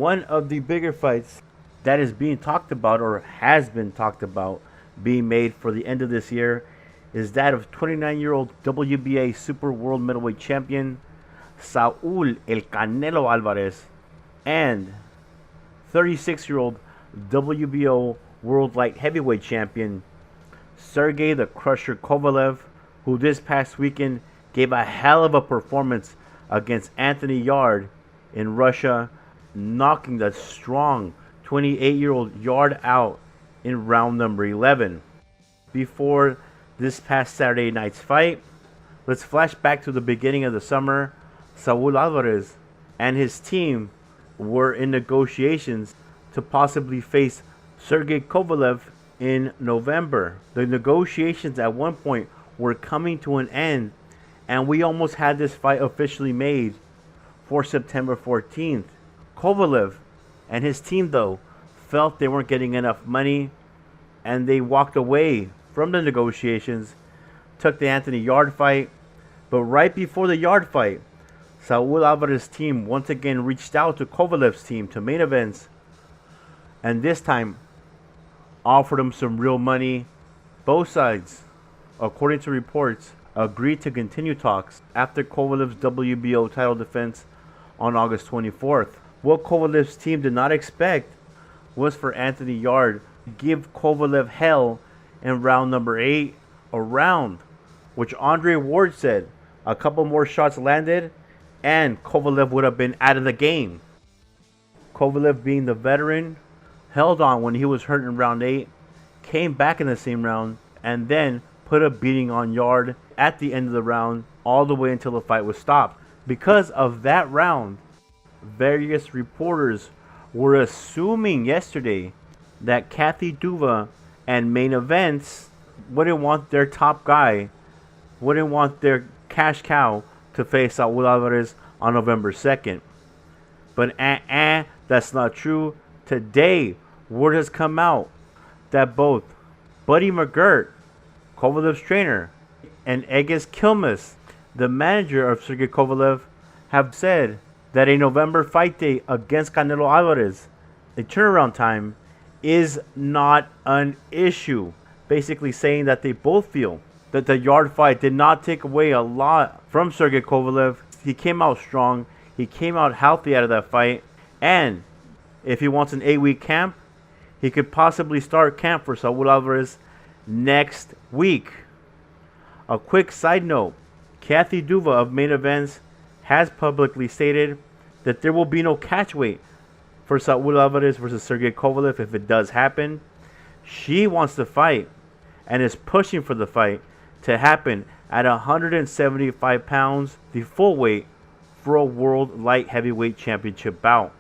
one of the bigger fights that is being talked about or has been talked about being made for the end of this year is that of 29-year-old WBA Super World Middleweight Champion Saul El Canelo Alvarez and 36-year-old WBO World Light Heavyweight Champion Sergey the Crusher Kovalev, who this past weekend gave a hell of a performance against Anthony Yarde in Russia, knocking the strong 28-year-old Yarde out in round number 11. Before this past Saturday night's fight, let's flash back to the beginning of the summer. Saul Alvarez and his team were in negotiations to possibly face Sergey Kovalev in November. The negotiations at one point were coming to an end, and we almost had this fight officially made for September 14th. Kovalev and his team, though, felt they weren't getting enough money, and they walked away from the negotiations, took the Anthony Yarde fight. But right before the Yarde fight, Saul Alvarez's team once again reached out to Kovalev's team to main events, and this time offered him some real money. Both sides, according to reports, agreed to continue talks after Kovalev's WBO title defense on August 24th. What Kovalev's team did not expect was for Anthony Yarde to give Kovalev hell in round number 8, a round which Andre Ward said a couple more shots landed and Kovalev would have been out of the game. Kovalev, being the veteran, held on when he was hurt in round 8, came back in the same round, and then put a beating on Yarde at the end of the round all the way until the fight was stopped. Because of that round, various reporters were assuming yesterday that Kathy Duva and Main Events wouldn't want their top guy, wouldn't want their cash cow to face Saul Alvarez on November 2nd. But that's not true. Today, word has come out that both Buddy McGirt, Kovalev's trainer, and Egis Kilmus, the manager of Sergey Kovalev, have said that a November fight date against Canelo Alvarez, a turnaround time, is not an issue. Basically saying that they both feel that the Yarde fight did not take away a lot from Sergey Kovalev. He came out strong. He came out healthy out of that fight. And if he wants an 8-week camp, he could possibly start camp for Saul Alvarez next week. A quick side note, Kathy Duva of Main Events has publicly stated that there will be no catch weight for Saul Alvarez versus Sergey Kovalev if it does happen. She wants to fight and is pushing for the fight to happen at 175 pounds, the full weight, for a World Light Heavyweight Championship bout.